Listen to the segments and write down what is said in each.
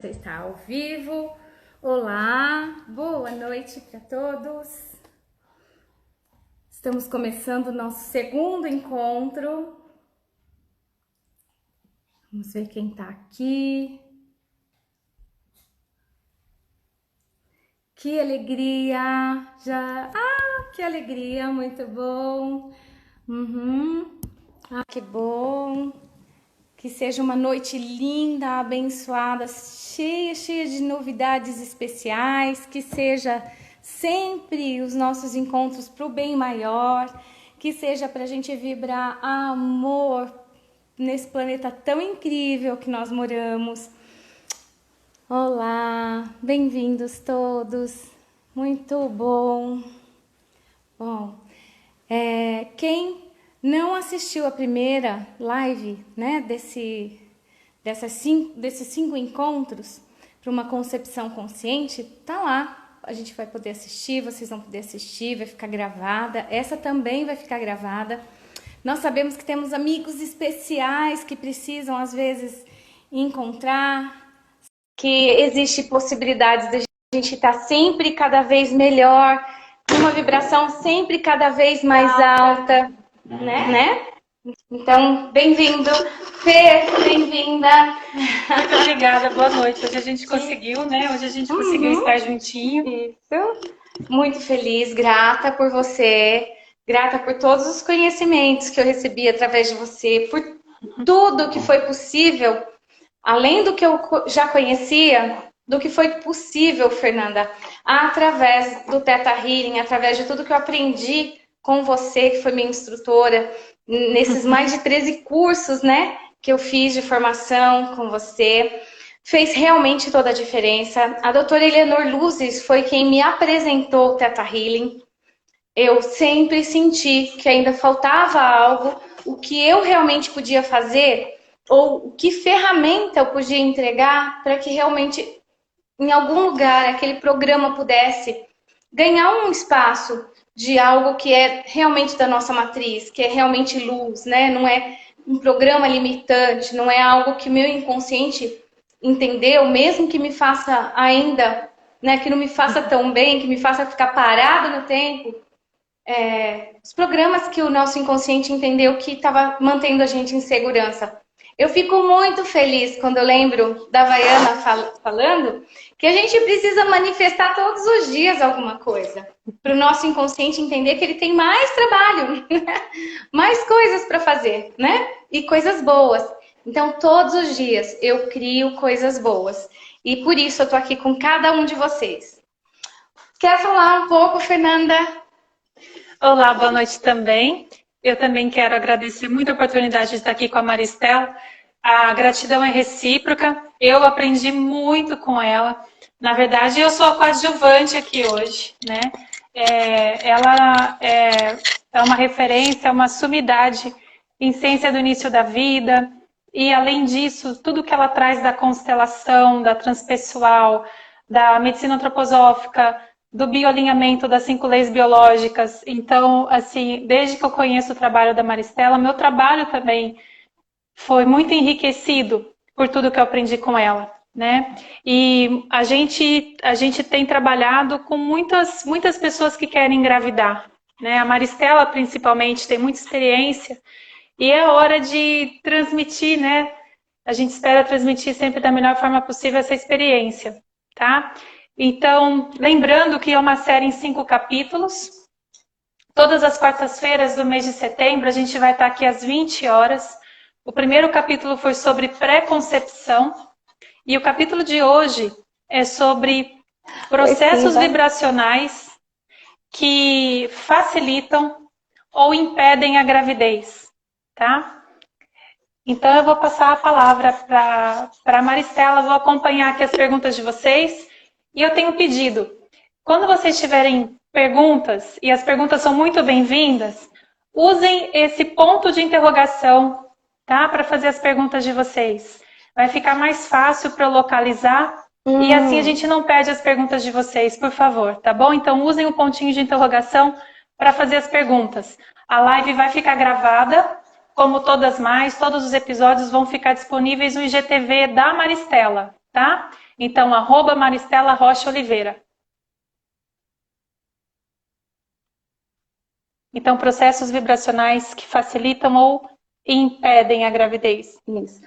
Está ao vivo. Olá, boa noite para todos. Estamos começando o nosso segundo encontro. Vamos ver quem está aqui. Que alegria! Que alegria, muito bom. Que bom. Que seja uma noite linda, abençoada, cheia de novidades especiais, que seja sempre os nossos encontros para o bem maior, que seja para a gente vibrar amor nesse planeta tão incrível que nós moramos. Olá, bem-vindos todos, muito bom. Quem não assistiu a primeira live, né, desses cinco encontros para uma concepção consciente, tá lá. A gente vai poder assistir, vocês vão poder assistir, vai ficar gravada. Essa também vai ficar gravada. Nós sabemos que temos amigos especiais que precisam, às vezes, encontrar, que existe possibilidades de a gente estar sempre cada vez melhor, uma vibração sempre cada vez mais alta, né? Então, bem-vindo, Fer, bem-vinda. Muito obrigada, boa noite. Hoje a gente conseguiu, né? Hoje a gente conseguiu estar juntinho. Isso. Muito feliz, grata por você, grata por todos os conhecimentos que eu recebi através de você, por tudo que foi possível, além do que eu já conhecia, do que foi possível, Fernanda, através do Theta Healing, através de tudo que eu aprendi com você, que foi minha instrutora, nesses mais de 13 cursos, né, que eu fiz de formação com você, fez realmente toda a diferença. A doutora Eleanor Luzes foi quem me apresentou o Theta Healing. Eu sempre senti que ainda faltava algo, o que eu realmente podia fazer, ou que ferramenta eu podia entregar para que realmente, em algum lugar, aquele programa pudesse ganhar um espaço de algo que é realmente da nossa matriz, que é realmente luz, né? Não é um programa limitante, não é algo que meu inconsciente entendeu, mesmo que me faça ainda, né? Que não me faça tão bem, que me faça ficar parado no tempo. Os programas que o nosso inconsciente entendeu que estava mantendo a gente em segurança. Eu fico muito feliz quando eu lembro da Vaiana falando que a gente precisa manifestar todos os dias alguma coisa. Para o nosso inconsciente entender que ele tem mais trabalho, mais coisas para fazer, né? E coisas boas. Então, todos os dias eu crio coisas boas. E por isso eu estou aqui com cada um de vocês. Quer falar um pouco, Fernanda? Olá, boa noite também. Eu também quero agradecer muito a oportunidade de estar aqui com a Maristela. A gratidão é recíproca. Eu aprendi muito com ela. Na verdade, eu sou a coadjuvante aqui hoje, né? Ela é uma referência, é uma sumidade em ciência do início da vida. E, além disso, tudo que ela traz da constelação, da transpessoal, da medicina antroposófica, do bioalinhamento das 5 leis biológicas. Então, assim, desde que eu conheço o trabalho da Maristela, meu trabalho também foi muito enriquecido por tudo que eu aprendi com ela, né? E a gente tem trabalhado com muitas pessoas que querem engravidar, né? A Maristela, principalmente, tem muita experiência e é hora de transmitir, né? A gente espera transmitir sempre da melhor forma possível essa experiência, tá? Então, lembrando que é uma série em 5 capítulos. Todas as quartas-feiras do mês de setembro, a gente vai estar aqui às 20 horas. O primeiro capítulo foi sobre pré-concepção. E o capítulo de hoje é sobre processos vibracionais que facilitam ou impedem a gravidez, tá? Então, eu vou passar a palavra para a Maristela, vou acompanhar aqui as perguntas de vocês. E eu tenho um pedido. Quando vocês tiverem perguntas, e as perguntas são muito bem-vindas, usem esse ponto de interrogação, tá? Para fazer as perguntas de vocês. Vai ficar mais fácil para eu localizar e assim a gente não perde as perguntas de vocês, por favor, tá bom? Então, usem o pontinho de interrogação para fazer as perguntas. A live vai ficar gravada, como todos os episódios vão ficar disponíveis no IGTV da Maristela, tá? Então, @Maristela Rocha Oliveira. Então, processos vibracionais que facilitam ou impedem a gravidez. Isso.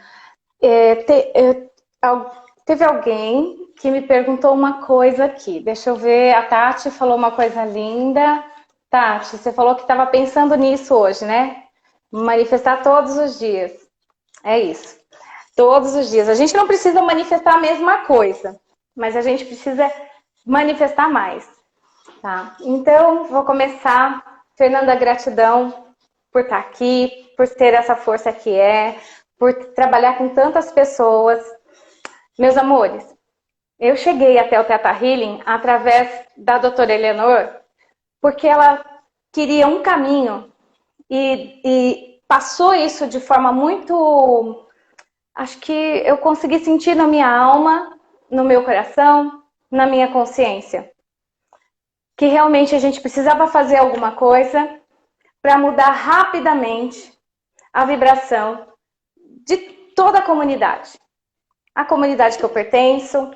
Teve alguém que me perguntou uma coisa aqui. Deixa eu ver. A Tati falou uma coisa linda. Tati, você falou que estava pensando nisso hoje, né? Manifestar todos os dias. É isso. Todos os dias. A gente não precisa manifestar a mesma coisa, mas a gente precisa manifestar mais. Tá? Então, vou começar. Fernanda, gratidão por estar aqui, por ter essa força que por trabalhar com tantas pessoas. Meus amores, eu cheguei até o Theta Healing através da doutora Eleanor, porque ela queria um caminho e passou isso de forma muito... Acho que eu consegui sentir na minha alma, no meu coração, na minha consciência, que realmente a gente precisava fazer alguma coisa para mudar rapidamente a vibração de toda a comunidade. A comunidade que eu pertenço,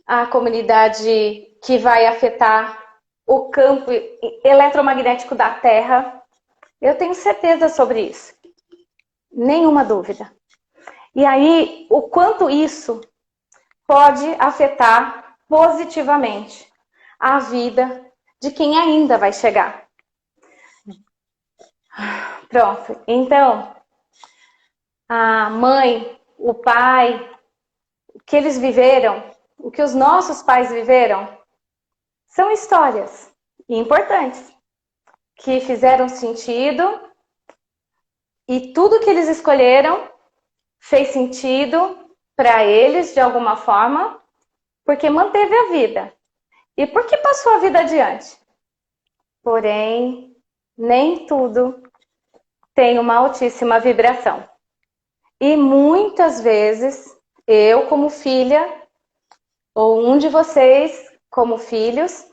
a comunidade que vai afetar o campo eletromagnético da Terra. Eu tenho certeza sobre isso. Nenhuma dúvida. E aí, o quanto isso pode afetar positivamente a vida de quem ainda vai chegar. Pronto. Então, a mãe, o pai, o que eles viveram, o que os nossos pais viveram, são histórias importantes, que fizeram sentido e tudo que eles escolheram fez sentido para eles de alguma forma, porque manteve a vida. E porque passou a vida adiante. Porém, nem tudo tem uma altíssima vibração. E muitas vezes, eu como filha, ou um de vocês como filhos,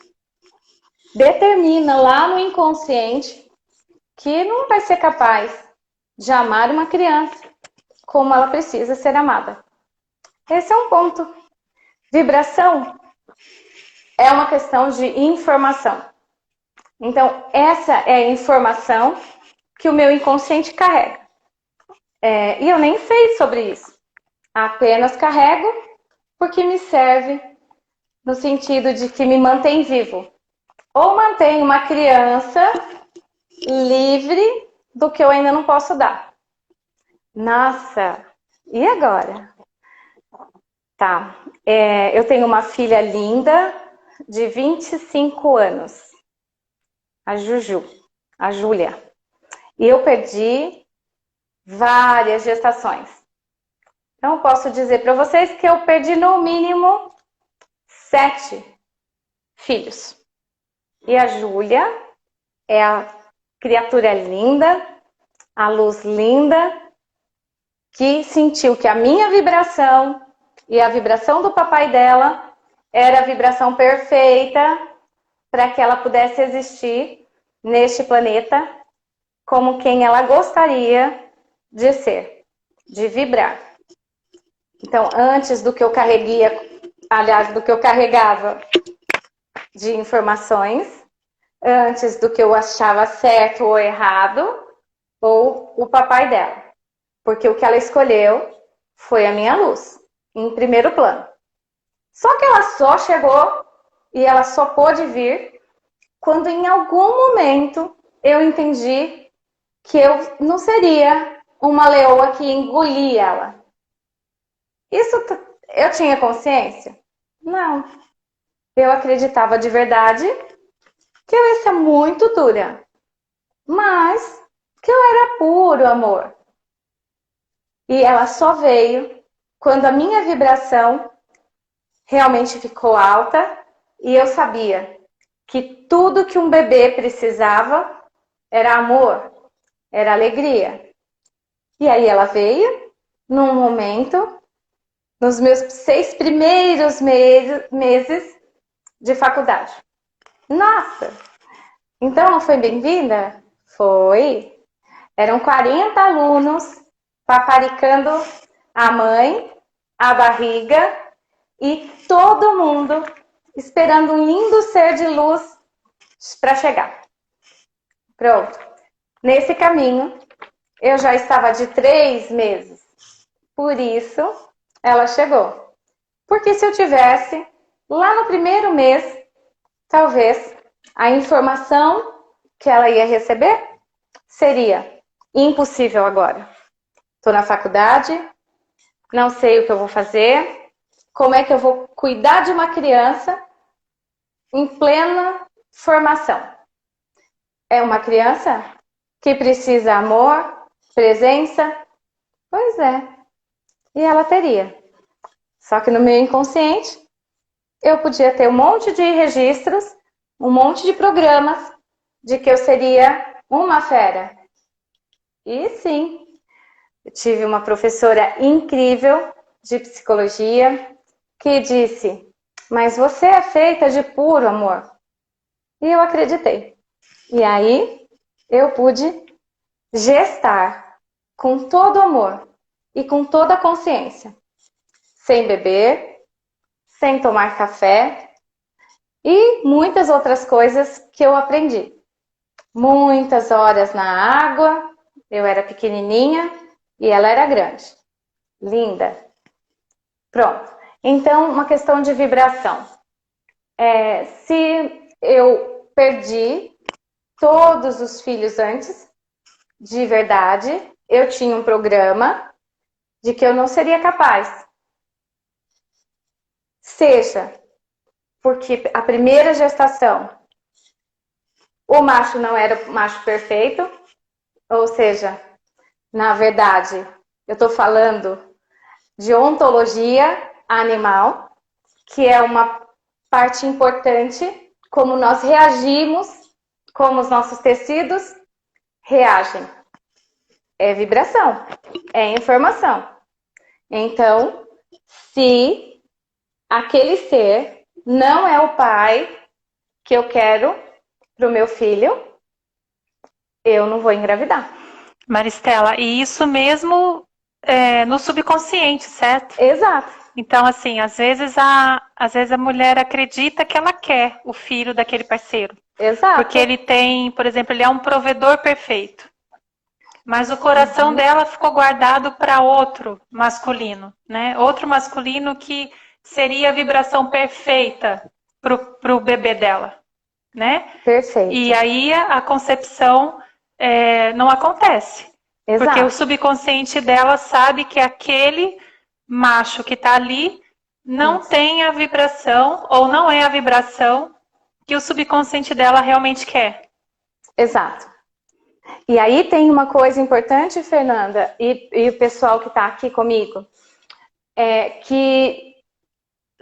determina lá no inconsciente que não vai ser capaz de amar uma criança como ela precisa ser amada. Esse é um ponto. Vibração é uma questão de informação. Então, essa é a informação que o meu inconsciente carrega. E eu nem sei sobre isso. Apenas carrego porque me serve no sentido de que me mantém vivo. Ou mantém uma criança livre do que eu ainda não posso dar. Nossa, e agora? Tá, eu tenho uma filha linda de 25 anos. A Juju, a Júlia. E eu perdi várias gestações. Então, eu posso dizer para vocês que eu perdi no mínimo 7 filhos. E a Júlia é a criatura linda, a luz linda, que sentiu que a minha vibração e a vibração do papai dela era a vibração perfeita para que ela pudesse existir neste planeta como quem ela gostaria de ser, de vibrar. Então, antes do que eu do que eu carregava de informações, antes do que eu achava certo ou errado, ou o papai dela. Porque o que ela escolheu foi a minha luz, em primeiro plano. Só que ela só chegou e ela só pôde vir quando em algum momento eu entendi que eu não seria uma leoa que engolia ela. Isso eu tinha consciência? Não. Eu acreditava de verdade que eu ia ser muito dura, mas que eu era puro amor. E ela só veio quando a minha vibração realmente ficou alta e eu sabia que tudo que um bebê precisava era amor, era alegria. E aí ela veio num momento, nos meus 6 primeiros meses de faculdade. Nossa! Então não foi bem-vinda? Foi. Eram 40 alunos paparicando a mãe, a barriga, e todo mundo esperando um lindo ser de luz para chegar. Pronto. Nesse caminho, eu já estava de 3 meses. Por isso, ela chegou. Porque se eu tivesse, lá no primeiro mês, talvez a informação que ela ia receber seria impossível agora. Estou na faculdade, não sei o que eu vou fazer, como é que eu vou cuidar de uma criança em plena formação. É uma criança que precisa amor, presença. Pois é. E ela teria. Só que no meu inconsciente, eu podia ter um monte de registros, um monte de programas de que eu seria uma fera. E sim, eu tive uma professora incrível de psicologia que disse: mas você é feita de puro amor. E eu acreditei. E aí eu pude gestar com todo amor e com toda a consciência, sem beber, sem tomar café e muitas outras coisas que eu aprendi. Muitas horas na água, eu era pequenininha e ela era grande. Linda. Pronto. Então, uma questão de vibração. Se eu perdi todos os filhos antes, de verdade, eu tinha um programa de que eu não seria capaz. Seja porque a primeira gestação, o macho não era o macho perfeito, ou seja, na verdade, eu estou falando de ontologia animal, que é uma parte importante, como nós reagimos, como os nossos tecidos reagem. É vibração, é informação. Então, se aquele ser não é o pai que eu quero para o meu filho, eu não vou engravidar. Maristela, e isso mesmo no subconsciente, certo? Exato. Então, assim, às vezes a mulher acredita que ela quer o filho daquele parceiro. Exato. Porque ele tem, por exemplo, ele é um provedor perfeito. Mas o coração dela ficou guardado para outro masculino, né? Outro masculino que seria a vibração perfeita pro bebê dela, né? Perfeito. E aí a concepção não acontece. Exato. Porque o subconsciente dela sabe que aquele macho que está ali não tem a vibração, ou não é a vibração que o subconsciente dela realmente quer. Exato. E aí tem uma coisa importante, Fernanda, e o pessoal que está aqui comigo, que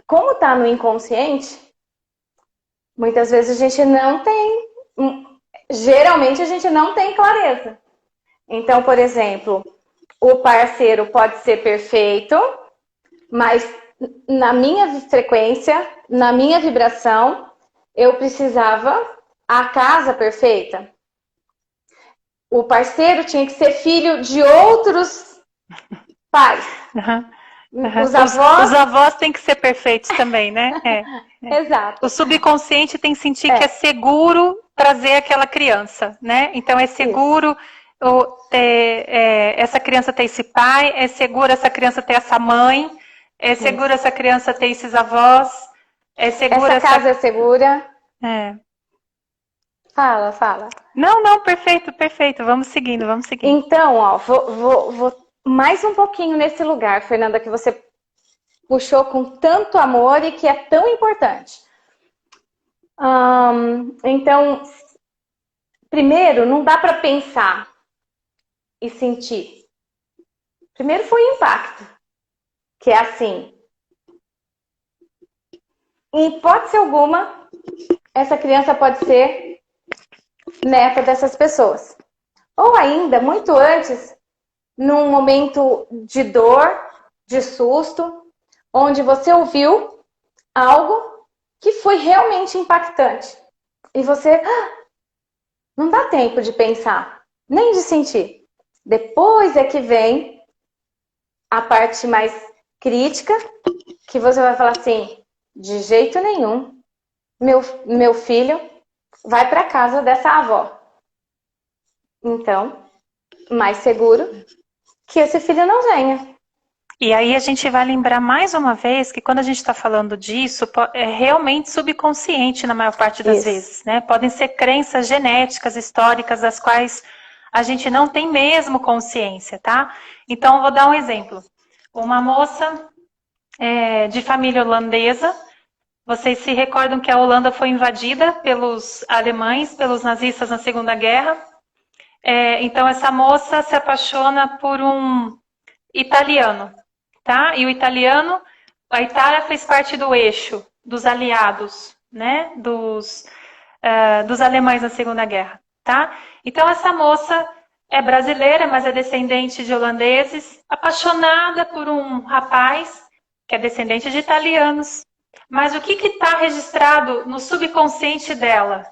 como está no inconsciente, muitas vezes a gente não tem, geralmente a gente não tem clareza. Então, por exemplo, o parceiro pode ser perfeito, mas na minha frequência, na minha vibração, eu precisava a casa perfeita. O parceiro tinha que ser filho de outros pais. Os avós têm que ser perfeitos também, né? Exato. O subconsciente tem que sentir que é seguro trazer aquela criança, né? Então é seguro essa criança ter esse pai, é seguro essa criança ter essa mãe, é seguro essa criança ter esses avós, é seguro essa casa é segura. Fala. Não, perfeito. Vamos seguindo. Então, ó, vou mais um pouquinho nesse lugar, Fernanda, que você puxou com tanto amor e que é tão importante. Então, primeiro, não dá para pensar e sentir. Primeiro foi o impacto, que é assim. Em hipótese alguma, essa criança pode ser neta dessas pessoas. Ou ainda, muito antes, num momento de dor, de susto, onde você ouviu algo que foi realmente impactante. E você não dá tempo de pensar, nem de sentir. Depois é que vem a parte mais crítica, que você vai falar assim, de jeito nenhum, meu filho vai para casa dessa avó. Então, mais seguro que esse filho não venha. E aí a gente vai lembrar mais uma vez que quando a gente está falando disso, é realmente subconsciente na maior parte das vezes, né? Podem ser crenças genéticas, históricas, das quais a gente não tem mesmo consciência, tá? Então, eu vou dar um exemplo. Uma moça de família holandesa, vocês se recordam que a Holanda foi invadida pelos alemães, pelos nazistas na Segunda Guerra. Então, essa moça se apaixona por um italiano. Tá? E o italiano, a Itália fez parte do eixo dos aliados, né? Dos alemães na Segunda Guerra, tá? Então essa moça é brasileira, mas é descendente de holandeses, apaixonada por um rapaz que é descendente de italianos. Mas o que está registrado no subconsciente dela?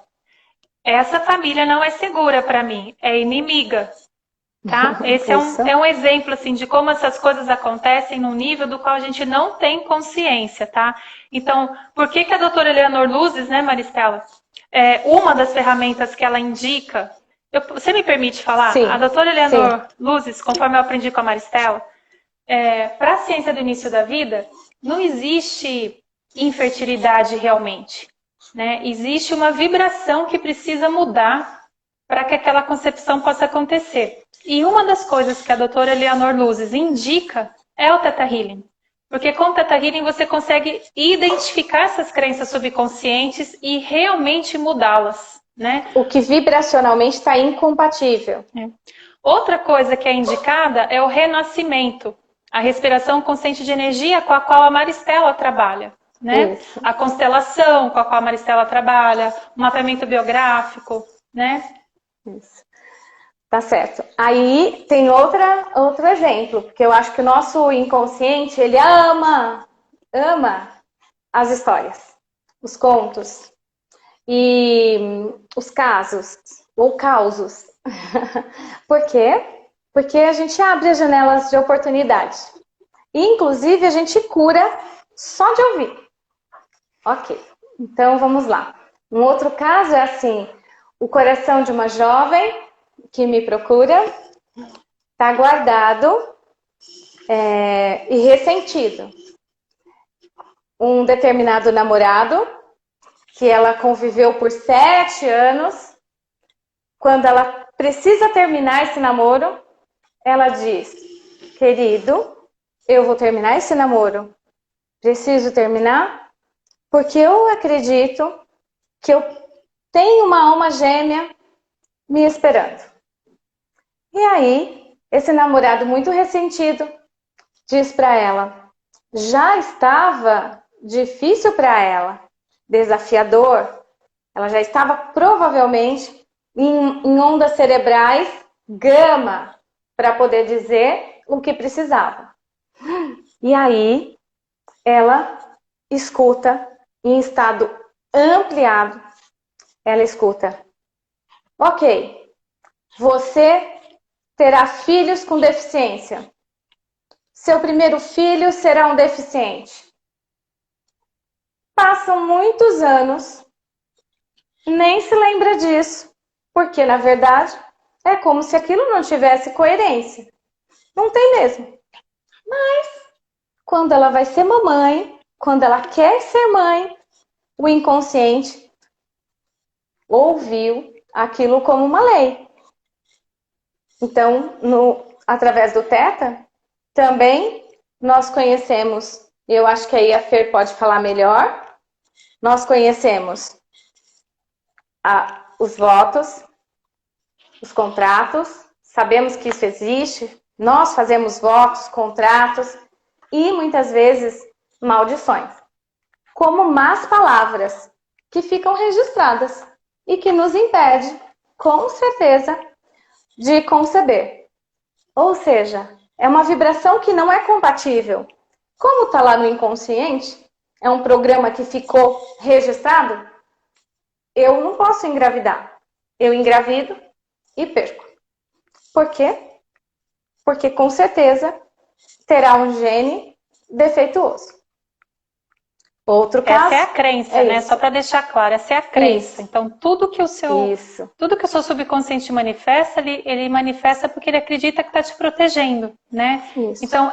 Essa família não é segura para mim, é inimiga. Tá? Esse é um exemplo assim, de como essas coisas acontecem num nível do qual a gente não tem consciência. Tá? Então, por que a doutora Eleanor Luzes, né, Maristela, uma das ferramentas que ela indica, você me permite falar? Sim, a doutora Eleanor Luzes, conforme eu aprendi com a Maristela, para a ciência do início da vida, não existe infertilidade realmente. Né? Existe uma vibração que precisa mudar para que aquela concepção possa acontecer. E uma das coisas que a doutora Eleanor Luzes indica é o Theta Healing. Porque com o Theta Healing você consegue identificar essas crenças subconscientes e realmente mudá-las. Né? O que vibracionalmente está incompatível. Outra coisa que é indicada é o renascimento. A respiração consciente de energia com a qual a Maristela trabalha. Né? A constelação com a qual a Maristela trabalha, o mapeamento biográfico, né? Isso. Tá certo. Aí tem outro exemplo, porque eu acho que o nosso inconsciente, ele ama as histórias, os contos e os casos, ou causos. Por quê? Porque a gente abre as janelas de oportunidade. E, inclusive, a gente cura só de ouvir. Ok, então vamos lá. Um outro caso é assim, o coração de uma jovem que me procura, está guardado e ressentido. Um determinado namorado, que ela conviveu por 7 anos, quando ela precisa terminar esse namoro, ela diz, querido, eu vou terminar esse namoro. Preciso terminar porque eu acredito que eu tenho uma alma gêmea me esperando. E aí, esse namorado muito ressentido diz para ela, já estava difícil para ela, desafiador, ela já estava provavelmente em ondas cerebrais gama para poder dizer o que precisava. E aí, ela escuta em estado ampliado, ela escuta, ok, você terá filhos com deficiência. Seu primeiro filho será um deficiente. Passam muitos anos, nem se lembra disso, porque na verdade é como se aquilo não tivesse coerência. Não tem mesmo. Mas quando ela vai ser mamãe, quando ela quer ser mãe, o inconsciente ouviu aquilo como uma lei. Então, através do Theta, também nós conhecemos, eu acho que aí a Fer pode falar melhor, nós conhecemos os votos, os contratos, sabemos que isso existe, nós fazemos votos, contratos e muitas vezes maldições, como más palavras que ficam registradas e que nos impede, com certeza, de conceber. Ou seja, é uma vibração que não é compatível. Como está lá no inconsciente, é um programa que ficou registrado, eu não posso engravidar. Eu engravido e perco. Por quê? Porque com certeza terá um gene defeituoso. Outro caso. Essa é a crença, né? Isso. Só para deixar claro, essa é a crença. Isso. Então, tudo que o seu subconsciente manifesta, ele manifesta porque ele acredita que está te protegendo, né? Isso. Então,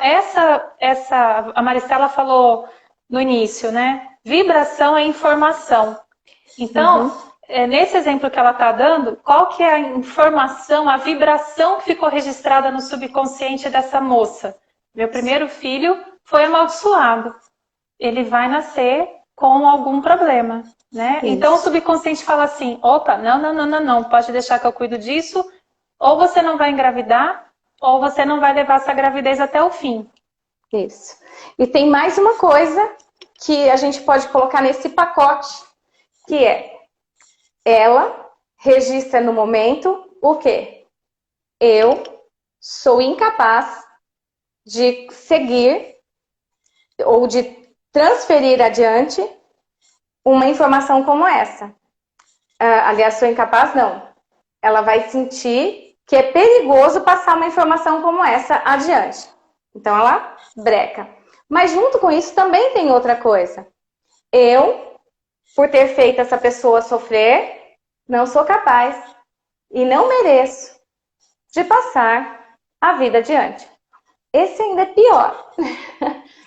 a Maristela falou no início, né? Vibração é informação. Então, nesse exemplo que ela está dando, qual que é a informação, a vibração que ficou registrada no subconsciente dessa moça? Meu primeiro filho foi amaldiçoado. Ele vai nascer com algum problema, né? Isso. Então o subconsciente fala assim, opa, não, pode deixar que eu cuido disso, ou você não vai engravidar, ou você não vai levar essa gravidez até o fim. Isso. E tem mais uma coisa que a gente pode colocar nesse pacote, que é, ela registra no momento o quê? Eu sou incapaz de seguir ou de transferir adiante uma informação como essa. Aliás, sou incapaz, não. Ela vai sentir que é perigoso passar uma informação como essa adiante. Então, ela breca. Mas junto com isso também tem outra coisa. Eu, por ter feito essa pessoa sofrer, não sou capaz e não mereço de passar a vida adiante. Esse ainda é pior,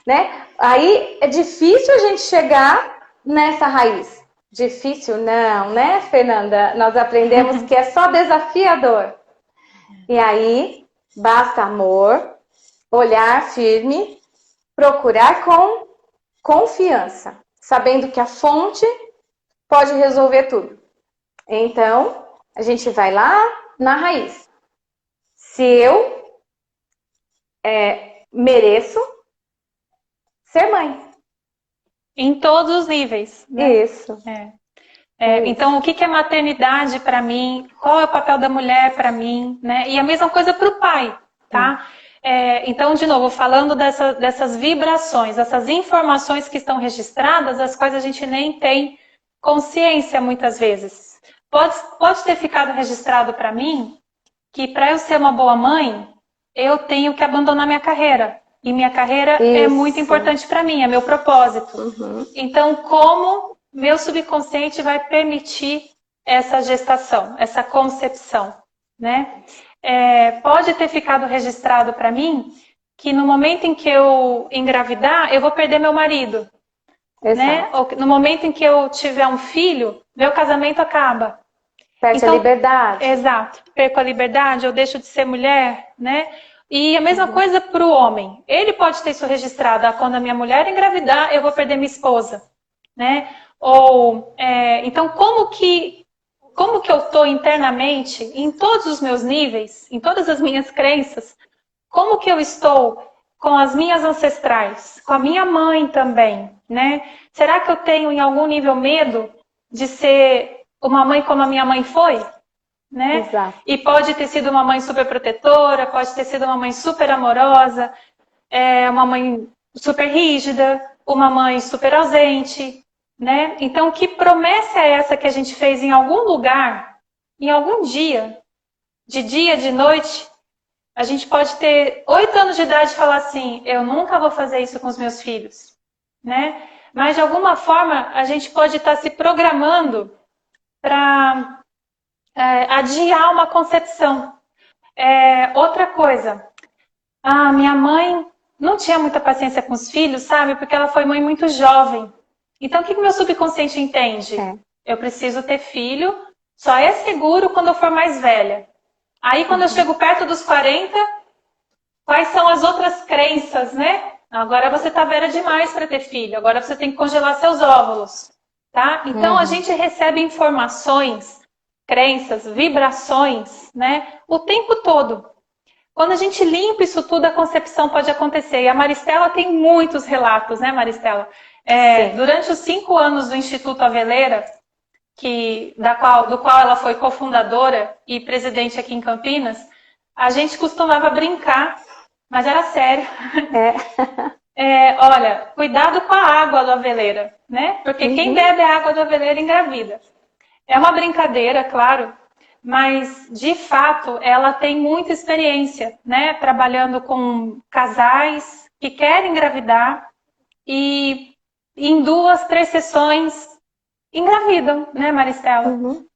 né? Aí é difícil a gente chegar nessa raiz. Difícil não, né, Fernanda? Nós aprendemos que é só desafiador. E aí, basta amor, olhar firme, procurar com confiança, sabendo que a fonte pode resolver tudo. Então, a gente vai lá na raiz. Se eu mereço ser mãe. Em todos os níveis. Né? Isso. Então, o que é maternidade para mim? Qual é o papel da mulher para mim? Né? E a mesma coisa para o pai, tá? Então, de novo, falando dessas vibrações, essas informações que estão registradas, as quais a gente nem tem consciência muitas vezes. Pode ter ficado registrado para mim que para eu ser uma boa mãe, eu tenho que abandonar minha carreira. E minha carreira é muito importante para mim, é meu propósito. Então, como meu subconsciente vai permitir essa gestação, essa concepção, né? Pode ter ficado registrado para mim que no momento em que eu engravidar, eu vou perder meu marido. Né? Ou no momento em que eu tiver um filho, meu casamento acaba. Perde a liberdade. Exato. Perco a liberdade, eu deixo de ser mulher, né? E a mesma coisa para o homem. Ele pode ter isso registrado. Quando a minha mulher engravidar, eu vou perder minha esposa, né? Ou, então, como que eu estou internamente, em todos os meus níveis, em todas as minhas crenças, como que eu estou com as minhas ancestrais, com a minha mãe também, né? Será que eu tenho, em algum nível, medo de ser uma mãe como a minha mãe foi? Né? Exato. E pode ter sido uma mãe super protetora, pode ter sido uma mãe super amorosa, uma mãe super rígida, uma mãe super ausente, né? Então, que promessa é essa que a gente fez em algum lugar, em algum dia, de noite? A gente pode ter 8 anos de idade e falar assim, eu nunca vou fazer isso com os meus filhos, né? Mas, de alguma forma, a gente pode estar se programando para adiar uma concepção. Outra coisa, a minha mãe não tinha muita paciência com os filhos, sabe? Porque ela foi mãe muito jovem. Então, o que meu subconsciente entende? Eu preciso ter filho, só é seguro quando eu for mais velha. Aí, quando eu chego perto dos 40, quais são as outras crenças, né? Agora você tá velha demais para ter filho, agora você tem que congelar seus óvulos, tá? Então, a gente recebe informações, crenças, vibrações, né? O tempo todo. Quando a gente limpa isso tudo, a concepção pode acontecer. E a Maristela tem muitos relatos, né, Maristela? Durante os 5 anos do Instituto Aveleira, do qual ela foi cofundadora e presidente aqui em Campinas, a gente costumava brincar, mas era sério. Olha, cuidado com a água do Aveleira, né? Porque quem bebe a água do Aveleira engravida. É uma brincadeira, claro, mas de fato ela tem muita experiência, né? Trabalhando com casais que querem engravidar e em 2, 3 sessões engravidam, né, Maristela? Uhum.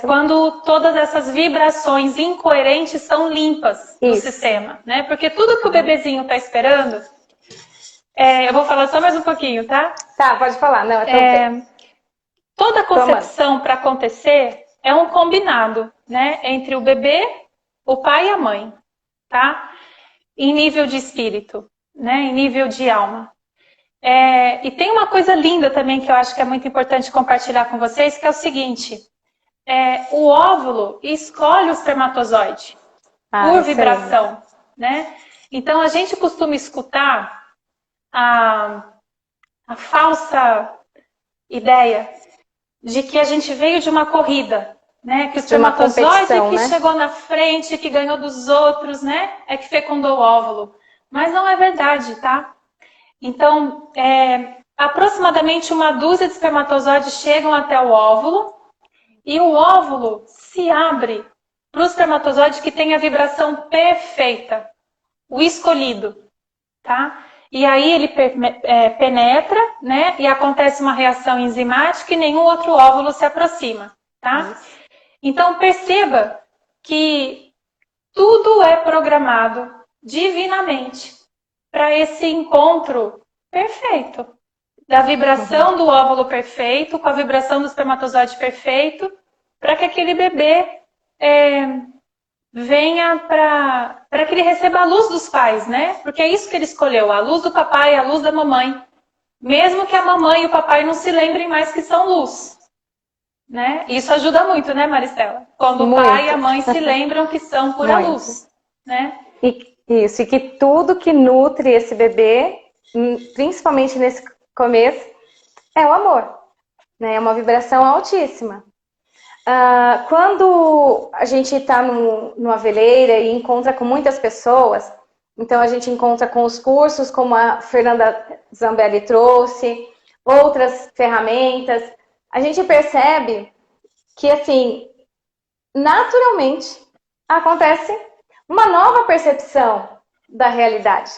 Quando todas essas vibrações incoerentes são limpas do sistema, né? Porque tudo que o bebezinho está esperando, eu vou falar só mais um pouquinho, tá? Tá, pode falar. Não, toda concepção para acontecer é um combinado, né? Entre o bebê, o pai e a mãe, tá? Em nível de espírito, né? Em nível de alma. E tem uma coisa linda também que eu acho que é muito importante compartilhar com vocês, que é o seguinte: o óvulo escolhe o espermatozoide por vibração, né? Então a gente costuma escutar a falsa ideia de que a gente veio de uma corrida, né? Que o espermatozoide que chegou na frente, que ganhou dos outros, né? É que fecundou o óvulo. Mas não é verdade, tá? Então, aproximadamente 1 dúzia de espermatozoides chegam até o óvulo e o óvulo se abre para o espermatozoide que tem a vibração perfeita, o escolhido, tá? E aí ele penetra, né? E acontece uma reação enzimática e nenhum outro óvulo se aproxima, tá? Então perceba que tudo é programado divinamente para esse encontro perfeito, da vibração do óvulo perfeito com a vibração do espermatozoide perfeito, para que aquele bebê venha para que ele receba a luz dos pais, né? Porque é isso que ele escolheu, a luz do papai e a luz da mamãe. Mesmo que a mamãe e o papai não se lembrem mais que são luz, né? Isso ajuda muito, né, Maristela? Quando o pai e a mãe se lembram que são pura luz, né? Isso, e que tudo que nutre esse bebê, principalmente nesse começo, é o amor, né? É uma vibração altíssima. Quando a gente está numa veleira e encontra com muitas pessoas, então a gente encontra com os cursos, como a Fernanda Zambelli trouxe, outras ferramentas, a gente percebe que, assim, naturalmente acontece uma nova percepção da realidade.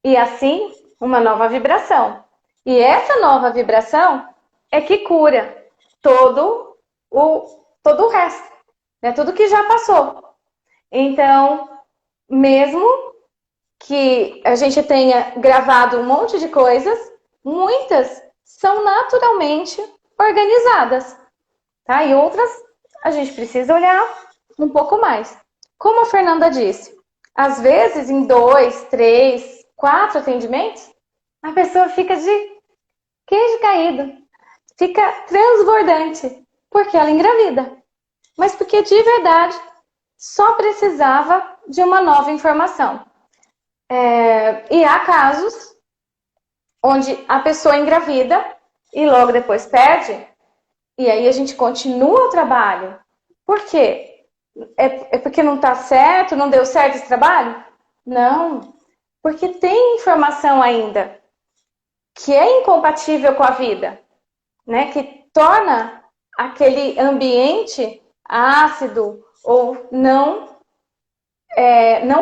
E assim, uma nova vibração. E essa nova vibração é que cura todo o resto, né? Tudo que já passou. Então, mesmo que a gente tenha gravado um monte de coisas, muitas são naturalmente organizadas, tá? E outras a gente precisa olhar um pouco mais. Como a Fernanda disse, às vezes em 2, 3, 4 atendimentos, a pessoa fica de queijo caído, fica transbordante, porque ela engravida. Mas porque de verdade só precisava de uma nova informação. E há casos onde a pessoa engravida e logo depois perde, e aí a gente continua o trabalho. Por quê? É porque não está certo, não deu certo esse trabalho? Não, porque tem informação ainda que é incompatível com a vida, né? Que torna aquele ambiente ácido ou não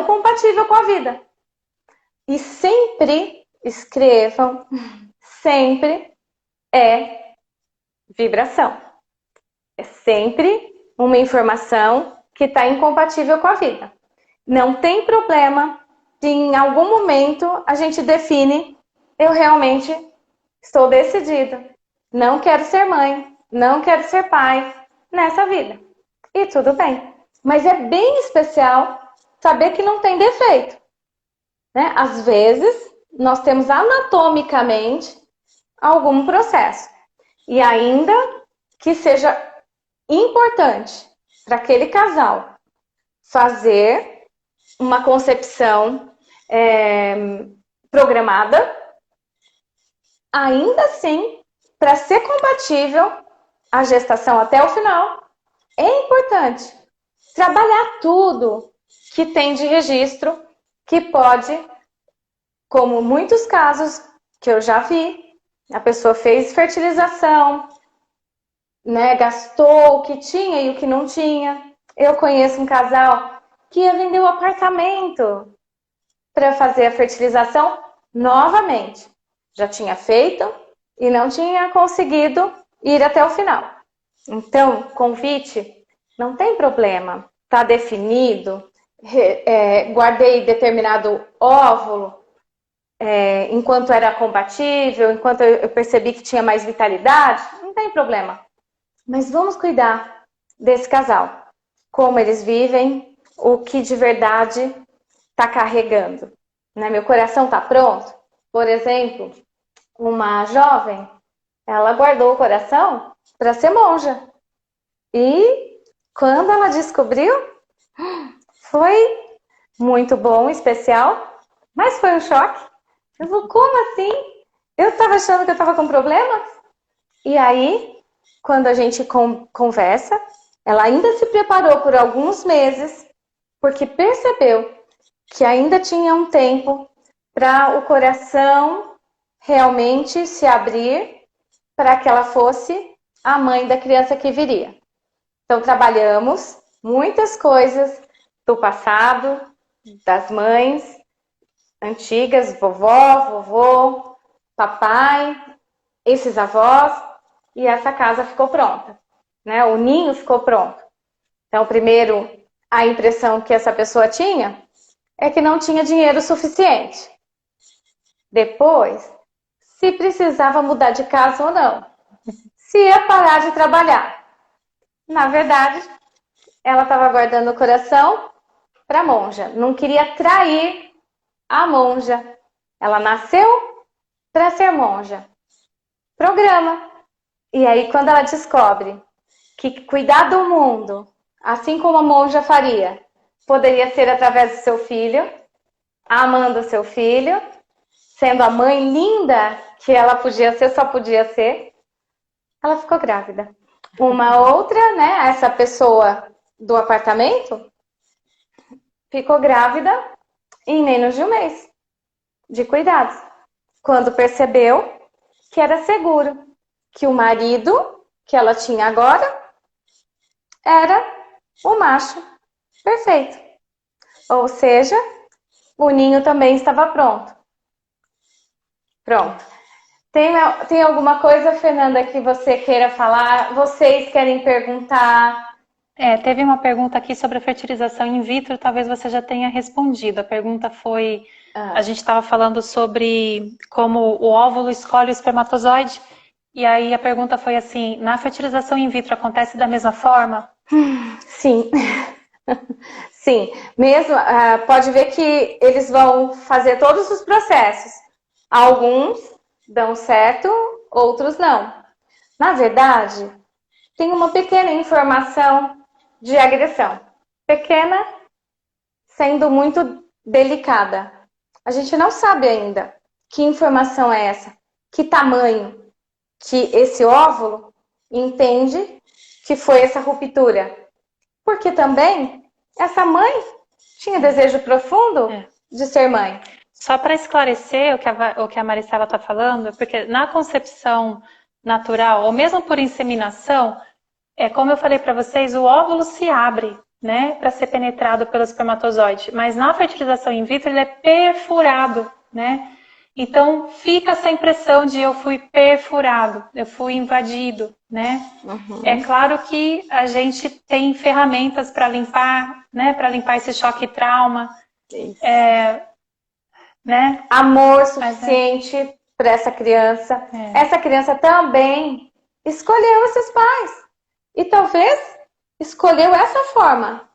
compatível com a vida. E sempre escrevam, sempre é vibração. É sempre uma informação que está incompatível com a vida. Não tem problema se em algum momento a gente define: eu realmente estou decidida, não quero ser mãe, não quero ser pai nessa vida. E tudo bem. Mas é bem especial saber que não tem defeito, né? Às vezes, nós temos anatomicamente algum processo. E ainda que seja importante para aquele casal fazer uma concepção programada, ainda assim, para ser compatível a gestação até o final, é importante trabalhar tudo que tem de registro, que pode, como muitos casos que eu já vi, a pessoa fez fertilização, né, gastou o que tinha e o que não tinha. Eu conheço um casal que ia vender o apartamento para fazer a fertilização novamente. Já tinha feito e não tinha conseguido ir até o final. Então, convite, não tem problema, está definido, guardei determinado óvulo, enquanto era compatível, enquanto eu percebi que tinha mais vitalidade, não tem problema. Mas vamos cuidar desse casal, como eles vivem, o que de verdade está carregando. Né? Meu coração está pronto? Por exemplo, uma jovem, ela guardou o coração para ser monja. E quando ela descobriu, foi muito bom, especial, mas foi um choque. Eu falei, como assim? Eu estava achando que eu estava com problemas? E aí, quando a gente conversa, ela ainda se preparou por alguns meses, porque percebeu que ainda tinha um tempo para o coração realmente se abrir para que ela fosse a mãe da criança que viria. Então, trabalhamos muitas coisas do passado, das mães antigas, vovó, vovô, papai, esses avós, e essa casa ficou pronta, né? O ninho ficou pronto. Então, primeiro, a impressão que essa pessoa tinha é que não tinha dinheiro suficiente. Depois, se precisava mudar de casa ou não. Se ia parar de trabalhar. Na verdade, ela estava guardando o coração para a monja. Não queria trair a monja. Ela nasceu para ser monja. Programa. E aí, quando ela descobre que cuidar do mundo, assim como a monja faria, poderia ser através do seu filho, amando o seu filho, sendo a mãe linda que ela podia ser, só podia ser, ela ficou grávida. Uma outra, né, essa pessoa do apartamento, ficou grávida em menos de um mês de cuidados. Quando percebeu que era seguro, que o marido que ela tinha agora era o macho perfeito. Ou seja, o ninho também estava pronto. Pronto. Tem alguma coisa, Fernanda, que você queira falar? Vocês querem perguntar? Teve uma pergunta aqui sobre a fertilização in vitro, talvez você já tenha respondido. A pergunta foi, a gente estava falando sobre como o óvulo escolhe o espermatozoide, e aí a pergunta foi assim, na fertilização in vitro acontece da mesma forma? Sim. Sim. Mesmo, pode ver que eles vão fazer todos os processos. Alguns dão certo, outros não. Na verdade, tem uma pequena informação de agressão. Pequena, sendo muito delicada. A gente não sabe ainda que informação é essa, que tamanho que esse óvulo entende que foi essa ruptura. Porque também essa mãe tinha desejo profundo de ser mãe. Só para esclarecer o que a Maristela está falando, porque na concepção natural, ou mesmo por inseminação, como eu falei para vocês, o óvulo se abre, né, para ser penetrado pelo espermatozoide. Mas na fertilização in vitro ele é perfurado, né? Então fica essa impressão de eu fui perfurado, eu fui invadido, né? Uhum. É claro que a gente tem ferramentas para limpar, né, para limpar esse choque e trauma. Isso. Né? Amor suficiente para essa criança. Essa criança também escolheu esses pais. E talvez escolheu essa forma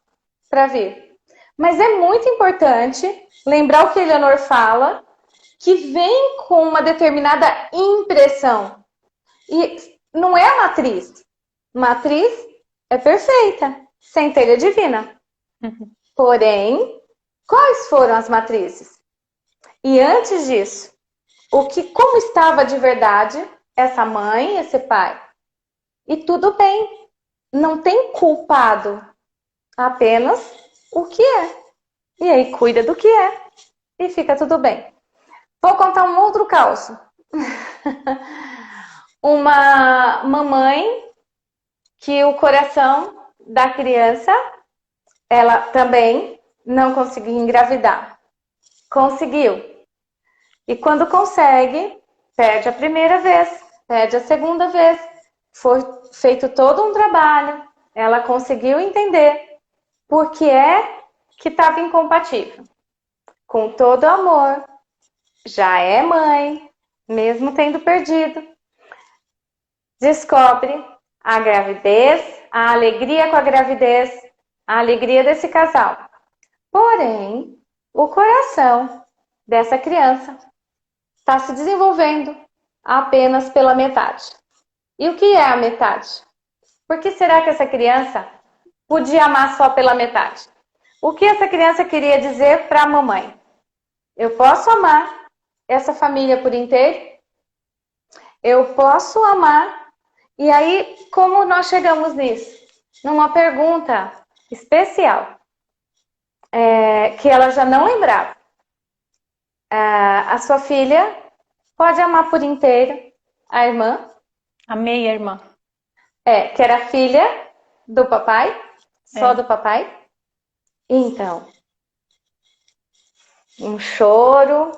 para vir. Mas é muito importante lembrar o que Eleanor fala, que vem com uma determinada impressão. E não é a matriz. Matriz é perfeita, centelha divina. Uhum. Porém, quais foram as matrizes? E antes disso, como estava de verdade essa mãe, esse pai? E tudo bem, não tem culpado, apenas o que é. E aí cuida do que é e fica tudo bem. Vou contar um outro caos. Uma mamãe que o coração da criança, ela também não conseguiu engravidar. Conseguiu. E quando consegue, perde a primeira vez. pede a segunda vez. Foi feito todo um trabalho, ela conseguiu entender por que é que estava incompatível. Com todo amor, já é mãe, mesmo tendo perdido. Descobre a gravidez, a alegria com a gravidez, a alegria desse casal. Porém, o coração dessa criança está se desenvolvendo apenas pela metade. E o que é a metade? Por que será que essa criança podia amar só pela metade? O que essa criança queria dizer para a mamãe? Eu posso amar essa família por inteiro? Eu posso amar? E aí, como nós chegamos nisso? Numa pergunta especial, que ela já não lembrava. A sua filha pode amar por inteiro a irmã? A meia irmã. Que era filha do papai, só do papai. Então, um choro,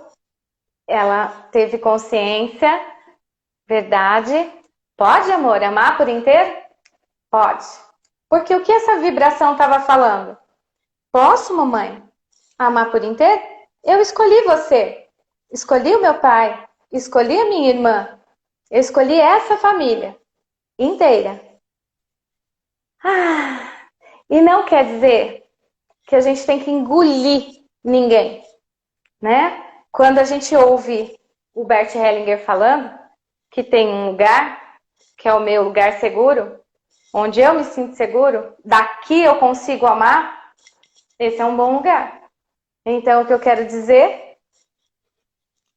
ela teve consciência, verdade. Pode, amor, amar por inteiro? Pode. Porque o que essa vibração estava falando? Posso, mamãe, amar por inteiro? Eu escolhi você, escolhi o meu pai, escolhi a minha irmã, eu escolhi essa família inteira. E não quer dizer que a gente tem que engolir ninguém, né? Quando a gente ouve o Bert Hellinger falando que tem um lugar, que é o meu lugar seguro, onde eu me sinto seguro, daqui eu consigo amar, esse é um bom lugar. Então, o que eu quero dizer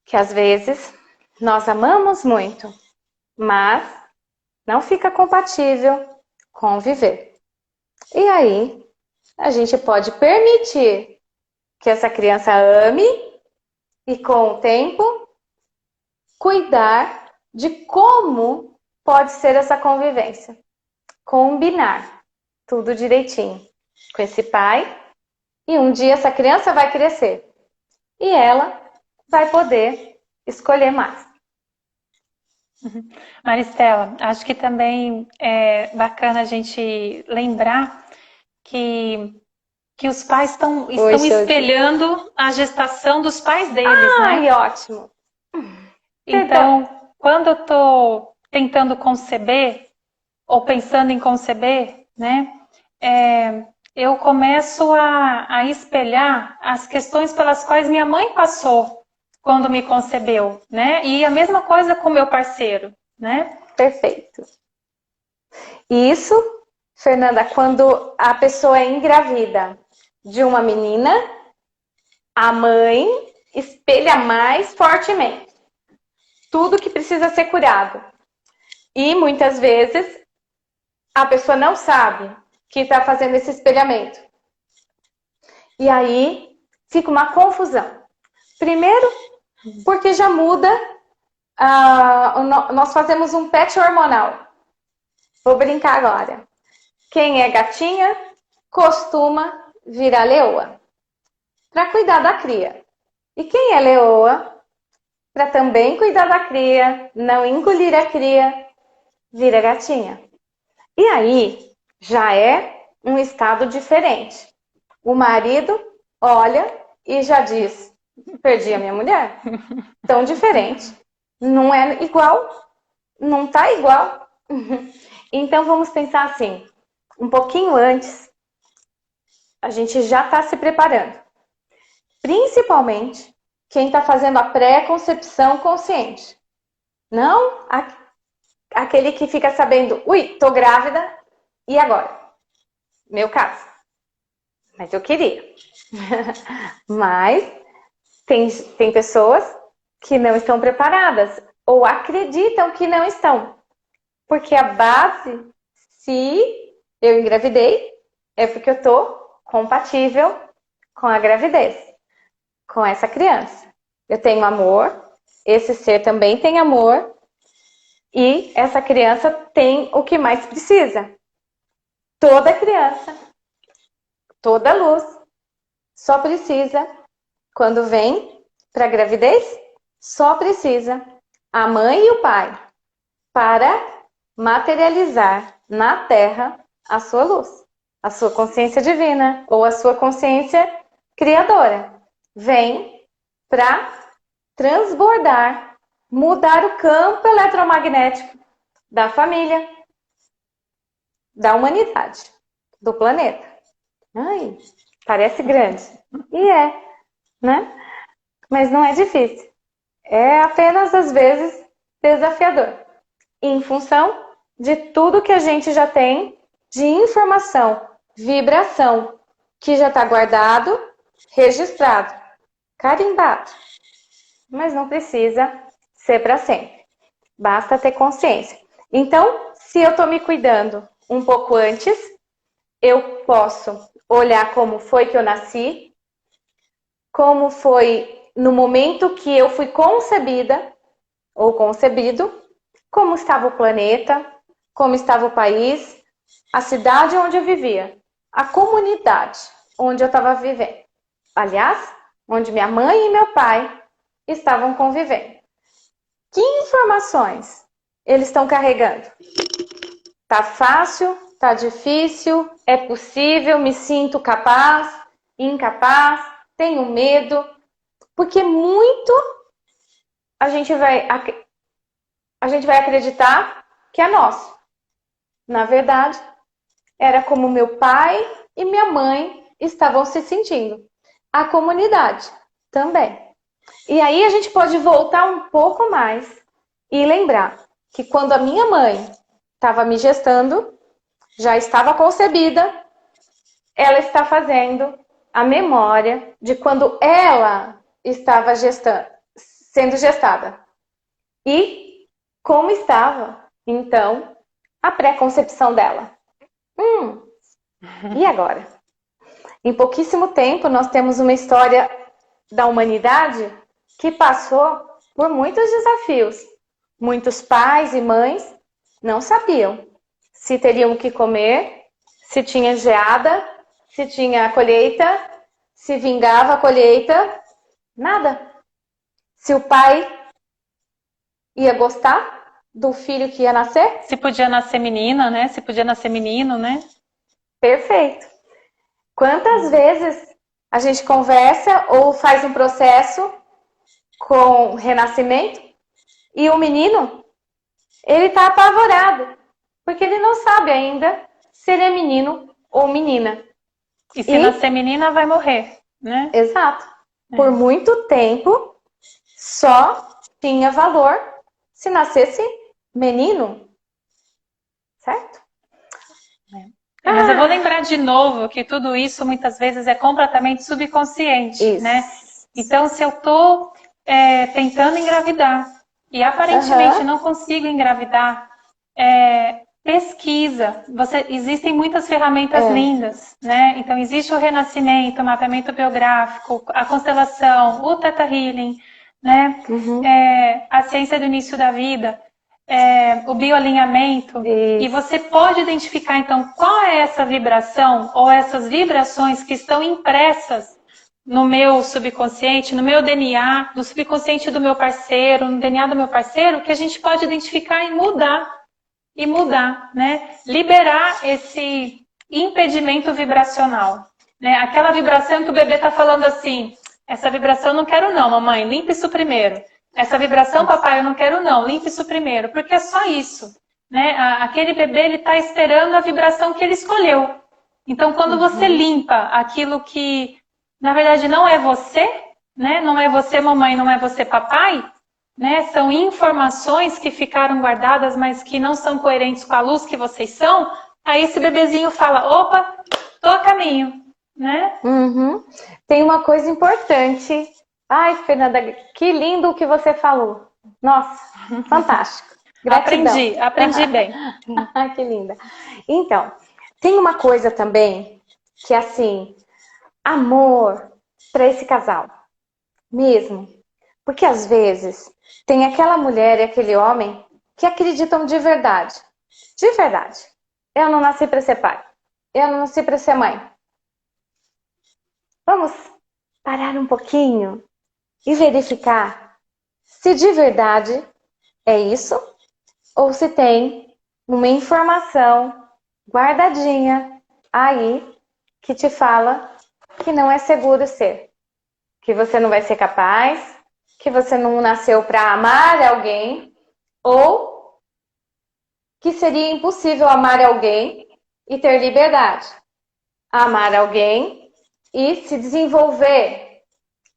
que às vezes nós amamos muito, mas não fica compatível com viver. E aí, a gente pode permitir que essa criança ame e, com o tempo, cuidar de como pode ser essa convivência. Combinar tudo direitinho com esse pai. E um dia essa criança vai crescer. E ela vai poder escolher mais. Maristela, acho que também é bacana a gente lembrar que os pais estão espelhando a gestação dos pais deles, né? Ai, ótimo! Então, quando eu estou tentando conceber, ou pensando em conceber, né? Eu começo a espelhar as questões pelas quais minha mãe passou quando me concebeu, né? E a mesma coisa com meu parceiro, né? Perfeito. Isso, Fernanda, quando a pessoa é engravida de uma menina, a mãe espelha mais fortemente tudo que precisa ser curado. E muitas vezes a pessoa não sabe que está fazendo esse espelhamento. E aí fica uma confusão. Primeiro, porque já muda, nós fazemos um patch hormonal. Vou brincar agora. Quem é gatinha costuma virar leoa para cuidar da cria. E quem é leoa, para também cuidar da cria, não engolir a cria, vira gatinha. E aí já é um estado diferente. O marido olha e já diz: perdi a minha mulher. Tão diferente. Não é igual. Não tá igual. Então vamos pensar assim, um pouquinho antes, a gente já está se preparando. Principalmente quem está fazendo a pré-concepção consciente. Não aquele que fica sabendo, ui, tô grávida, e agora? Meu caso. Mas eu queria. Mas tem pessoas que não estão preparadas ou acreditam que não estão. Porque a base, se eu engravidei, é porque eu tô compatível com a gravidez, com essa criança. Eu tenho amor, esse ser também tem amor, e essa criança tem o que mais precisa. Toda criança, toda luz, só precisa, quando vem para a gravidez, só precisa a mãe e o pai para materializar na Terra a sua luz, a sua consciência divina ou a sua consciência criadora. Vem para transbordar, mudar o campo eletromagnético da família, da humanidade, do planeta. Ai, parece grande. E é, né? Mas não é difícil. É apenas, às vezes, desafiador. Em função de tudo que a gente já tem de informação, vibração, que já está guardado, registrado, carimbado. Mas não precisa ser para sempre. Basta ter consciência. Então, se eu estou me cuidando um pouco antes, eu posso olhar como foi que eu nasci, como foi no momento que eu fui concebida ou concebido, como estava o planeta, como estava o país, a cidade onde eu vivia, a comunidade onde eu estava vivendo. Aliás, onde minha mãe e meu pai estavam convivendo. Que informações eles estão carregando? Tá fácil? Tá difícil? É possível? Me sinto capaz? Incapaz? Tenho medo? Porque muito a gente vai acreditar que é nosso. Na verdade, era como meu pai e minha mãe estavam se sentindo. A comunidade também. E aí a gente pode voltar um pouco mais e lembrar que quando a minha mãe estava me gestando, já estava concebida, ela está fazendo a memória de quando ela estava sendo gestada. E como estava, então, a pré-concepção dela. E agora? Em pouquíssimo tempo, nós temos uma história da humanidade que passou por muitos desafios. Muitos pais e mães não sabiam se teriam o que comer, se tinha geada, se tinha colheita, se vingava a colheita, nada. Se o pai ia gostar do filho que ia nascer? Se podia nascer menina, né? Se podia nascer menino, né? Perfeito. Quantas vezes a gente conversa ou faz um processo com renascimento e o menino, ele tá apavorado, porque ele não sabe ainda se ele é menino ou menina. E se nascer menina, vai morrer, né? Exato. Por muito tempo, só tinha valor se nascesse menino. Certo? Mas eu vou lembrar de novo que tudo isso muitas vezes é completamente subconsciente, Isso. né? Então, se eu estou tentando engravidar e aparentemente não consigo engravidar, pesquisa. Existem muitas ferramentas lindas, né? Então, existe o renascimento, o mapeamento biográfico, a constelação, o Theta Healing, né? A ciência do início da vida. O bioalinhamento. Isso. E você pode identificar, então, qual é essa vibração ou essas vibrações que estão impressas no meu subconsciente, no meu DNA, no subconsciente do meu parceiro, no DNA do meu parceiro, que a gente pode identificar e mudar, né? Liberar esse impedimento vibracional, né? Aquela vibração que o bebê está falando assim, essa vibração eu não quero não, mamãe, limpa isso primeiro. Essa vibração, papai, eu não quero não, limpe isso primeiro, porque é só isso, né? Aquele bebê, ele está esperando a vibração que ele escolheu. Então, quando você limpa aquilo que, na verdade, não é você, né? Não é você, mamãe, não é você, papai, né? São informações que ficaram guardadas, mas que não são coerentes com a luz que vocês são, aí esse bebezinho fala, opa, tô a caminho, né? Tem uma coisa importante. Ai, Fernanda, que lindo o que você falou. Nossa, fantástico. Gratidão. Aprendi bem. Que linda. Então, tem uma coisa também que, assim, amor para esse casal. Mesmo. Porque, às vezes, tem aquela mulher e aquele homem que acreditam de verdade. De verdade. Eu não nasci para ser pai. Eu não nasci para ser mãe. Vamos parar um pouquinho e verificar se de verdade é isso ou se tem uma informação guardadinha aí que te fala que não é seguro ser, que você não vai ser capaz, que você não nasceu para amar alguém, ou que seria impossível amar alguém e ter liberdade. Amar alguém e se desenvolver.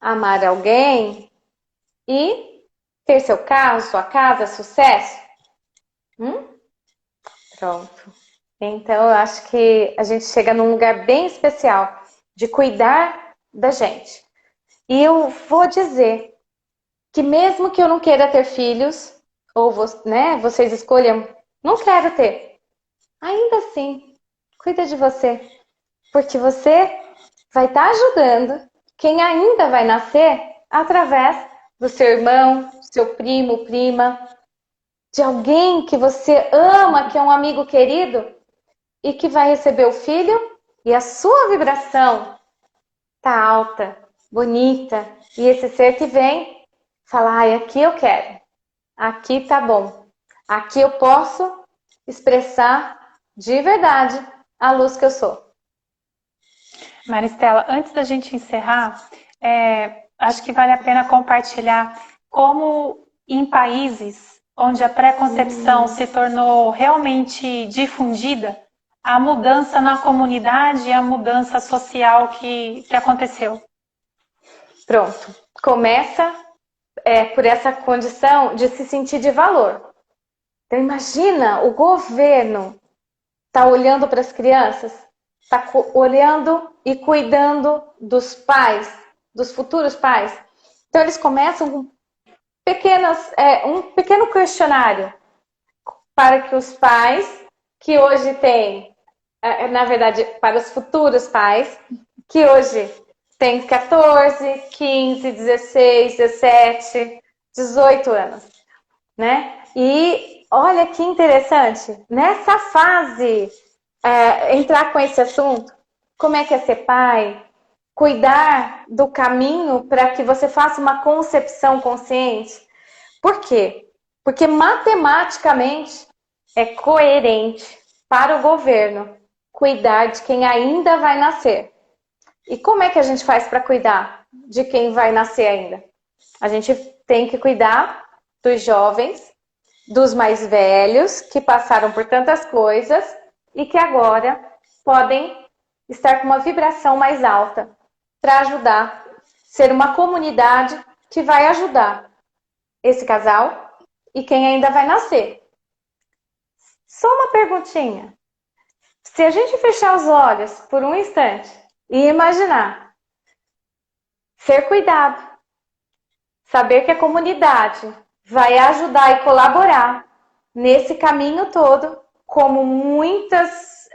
Amar alguém e ter seu carro, sua casa, sucesso. Pronto. Então, eu acho que a gente chega num lugar bem especial de cuidar da gente. E eu vou dizer que mesmo que eu não queira ter filhos, ou vocês escolham, não quero ter, ainda assim, cuida de você. Porque você vai estar ajudando quem ainda vai nascer através do seu irmão, seu primo, prima, de alguém que você ama, que é um amigo querido, e que vai receber o filho, e a sua vibração tá alta, bonita, e esse ser que vem fala, ai, aqui eu quero, aqui tá bom, aqui eu posso expressar de verdade a luz que eu sou. Maristela, antes da gente encerrar, acho que vale a pena compartilhar como em países onde a pré-concepção se tornou realmente difundida, a mudança na comunidade e a mudança social que aconteceu. Pronto. Começa por essa condição de se sentir de valor. Então imagina, o governo tá olhando para as crianças, tá olhando e cuidando dos pais, dos futuros pais. Então eles começam com um pequeno questionário para que os pais que hoje têm, na verdade, para os futuros pais, que hoje têm 14, 15, 16, 17, 18 anos, né? E olha que interessante, nessa fase, entrar com esse assunto, como é que é ser pai, cuidar do caminho para que você faça uma concepção consciente. Por quê? Porque matematicamente é coerente para o governo cuidar de quem ainda vai nascer. E como é que a gente faz para cuidar de quem vai nascer ainda? A gente tem que cuidar dos jovens, dos mais velhos, que passaram por tantas coisas e que agora podem estar com uma vibração mais alta para ajudar, ser uma comunidade que vai ajudar esse casal e quem ainda vai nascer. Só uma perguntinha. Se a gente fechar os olhos por um instante e imaginar ser cuidado, saber que a comunidade vai ajudar e colaborar nesse caminho todo, como muitas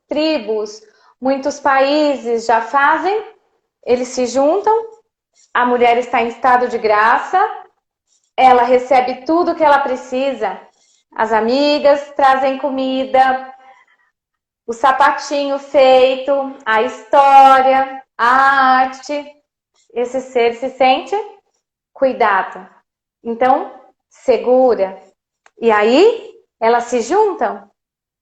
tribos, muitos países já fazem, eles se juntam, a mulher está em estado de graça, ela recebe tudo que ela precisa, as amigas trazem comida, o sapatinho feito, a história, a arte, esse ser se sente cuidado. Então, segura. E aí, elas se juntam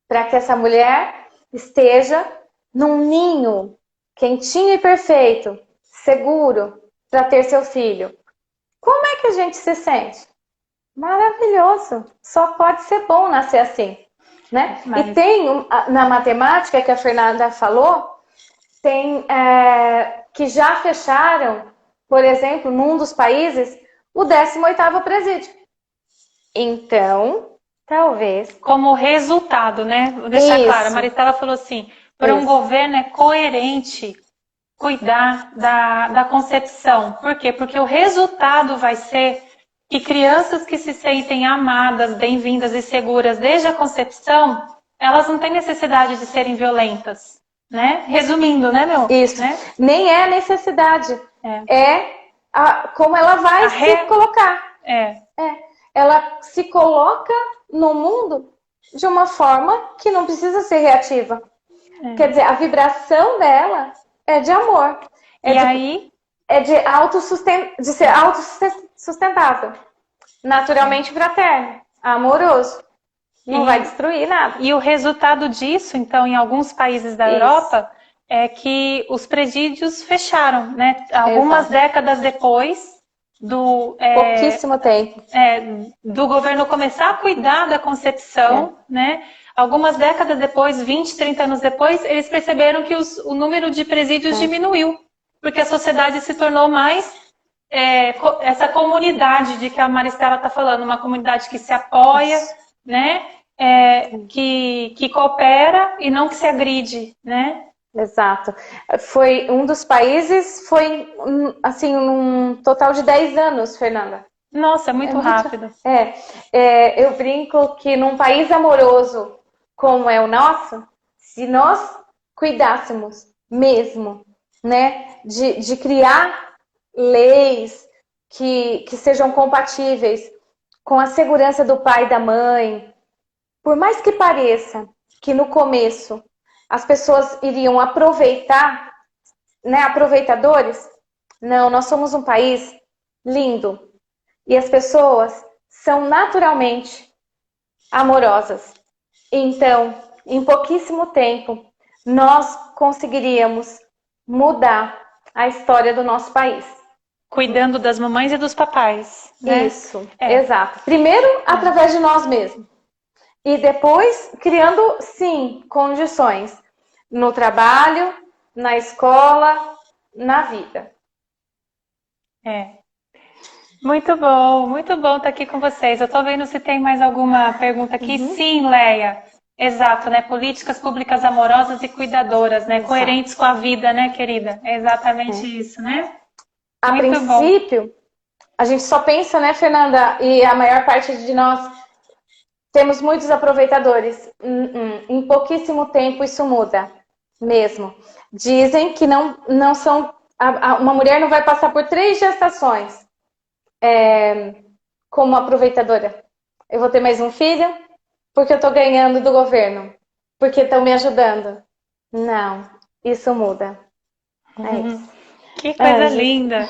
para que essa mulher esteja num ninho quentinho e perfeito, seguro, para ter seu filho. Como é que a gente se sente? Maravilhoso. Só pode ser bom nascer assim, né? Mas... E tem, na matemática que a Fernanda falou, tem que já fecharam, por exemplo, num dos países, o 18º presídio. Então, talvez... Como resultado, né? Vou deixar claro, a Maristela falou assim, para um governo é coerente cuidar da concepção. Por quê? Porque o resultado vai ser que crianças que se sentem amadas, bem-vindas e seguras desde a concepção, elas não têm necessidade de serem violentas, né? Resumindo, né, meu? Isso. Né? Nem é necessidade. Como ela vai se colocar. Ela se coloca no mundo de uma forma que não precisa ser reativa. Quer dizer, a vibração dela é de amor. É de ser autossustentável. Naturalmente fraterno. amoroso. Não E- vai destruir nada. E o resultado disso, então, em alguns países da Isso. Europa, é que os presídios fecharam, né? Algumas Exato. décadas depois Pouquíssimo tempo. do governo começar a cuidar da concepção, né? Algumas décadas depois, 20, 30 anos depois, eles perceberam que o número de presídios diminuiu, porque a sociedade se tornou mais essa comunidade de que a Maristela está falando, uma comunidade que se apoia, né? Que coopera e não que se agride, né? Exato. Foi um dos países, foi assim, um total de 10 anos, Fernanda. Nossa, é muito rápido. Eu brinco que num país amoroso como é o nosso, se nós cuidássemos mesmo, né, de criar leis que sejam compatíveis com a segurança do pai e da mãe, por mais que pareça que no começo as pessoas iriam aproveitar, né, aproveitadores, não, nós somos um país lindo e as pessoas são naturalmente amorosas. Então, em pouquíssimo tempo, nós conseguiríamos mudar a história do nosso país. Cuidando das mamães e dos papais, né? Isso, exato. Primeiro, através de nós mesmos. E depois, criando, sim, condições no trabalho, na escola, na vida. Muito bom estar aqui com vocês. Eu estou vendo se tem mais alguma pergunta aqui. Sim, Leia. Exato, né? Políticas públicas amorosas e cuidadoras, né? Exato. Coerentes com a vida, né, querida? É exatamente isso, né? A Muito princípio, a gente só pensa, né, Fernanda, e a maior parte de nós temos muitos aproveitadores. Em pouquíssimo tempo isso muda, mesmo. Dizem que não são... Uma mulher não vai passar por 3 gestações como aproveitadora. Eu vou ter mais um filho porque eu estou ganhando do governo, porque estão me ajudando. Não, isso muda. É isso. Que coisa linda.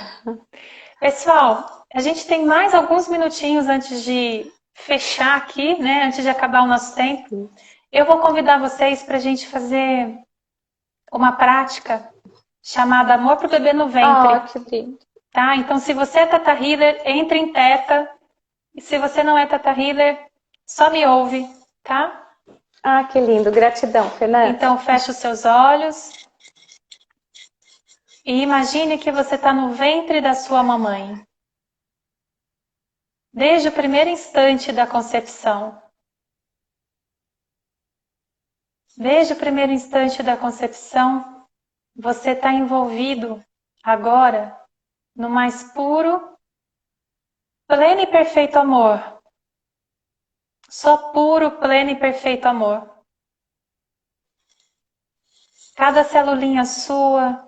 Pessoal, a gente tem mais alguns minutinhos antes de fechar aqui, né? Antes de acabar o nosso tempo. Eu vou convidar vocês para a gente fazer uma prática chamada Amor pro Bebê no Ventre. Que lindo. Tá? Então, se você é Teta Healer, entre em Teta. E se você não é Teta Healer, só me ouve, tá? Que lindo. Gratidão, Fernanda. Então, feche os seus olhos. E imagine que você está no ventre da sua mamãe. Desde o primeiro instante da concepção. Desde o primeiro instante da concepção, você está envolvido agora no mais puro, pleno e perfeito amor. Só puro, pleno e perfeito amor. Cada celulinha sua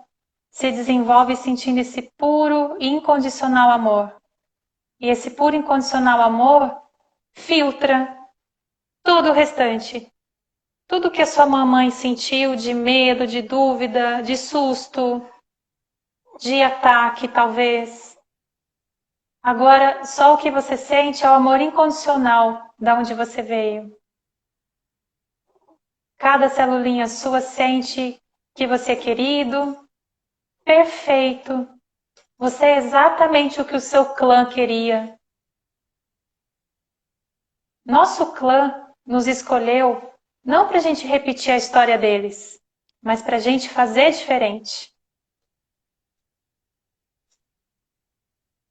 se desenvolve sentindo esse puro e incondicional amor. E esse puro e incondicional amor filtra todo o restante. Tudo que a sua mamãe sentiu de medo, de dúvida, de susto, de ataque, talvez. Agora, só o que você sente é o amor incondicional da onde você veio. Cada celulinha sua sente que você é querido, perfeito. Você é exatamente o que o seu clã queria. Nosso clã nos escolheu não para a gente repetir a história deles, mas para a gente fazer diferente.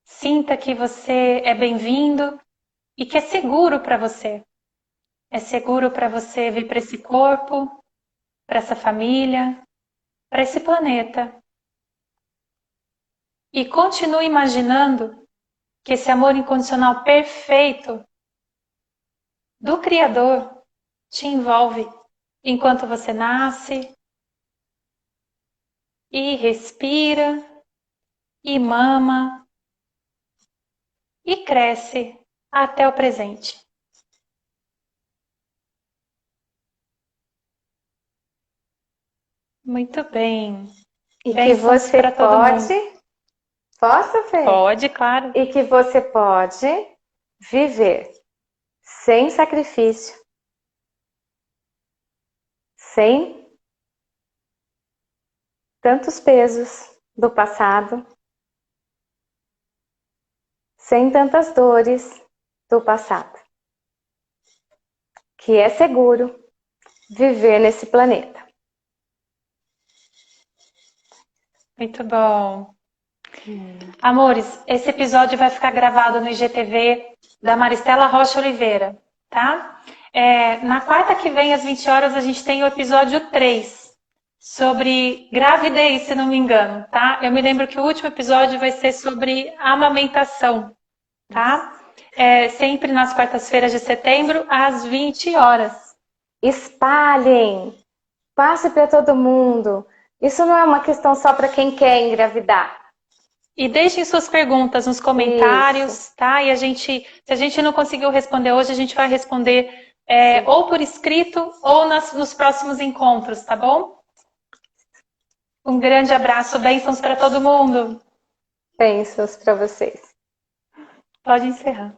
Sinta que você é bem-vindo e que é seguro para você. É seguro para você vir para esse corpo, para essa família, para esse planeta. E continue imaginando que esse amor incondicional perfeito do Criador te envolve enquanto você nasce e respira e mama e cresce até o presente. Muito bem. E que você pode... Posso, Fê? Pode, claro. E que você pode viver sem sacrifício, sem tantos pesos do passado, sem tantas dores do passado. Que é seguro viver nesse planeta. Muito bom. Amores, esse episódio vai ficar gravado no IGTV da Maristela Rocha Oliveira, tá? Na quarta que vem, às 20 horas, a gente tem o episódio 3, sobre gravidez, se não me engano, tá? Eu me lembro que o último episódio vai ser sobre amamentação, tá? Sempre nas quartas-feiras de setembro, às 20 horas. Espalhem! Passe para todo mundo! Isso não é uma questão só para quem quer engravidar. E deixem suas perguntas nos comentários, Isso. tá? E se a gente não conseguiu responder hoje, a gente vai responder ou por escrito ou nos próximos encontros, tá bom? Um grande abraço, bênçãos para todo mundo. Bênçãos para vocês. Pode encerrar.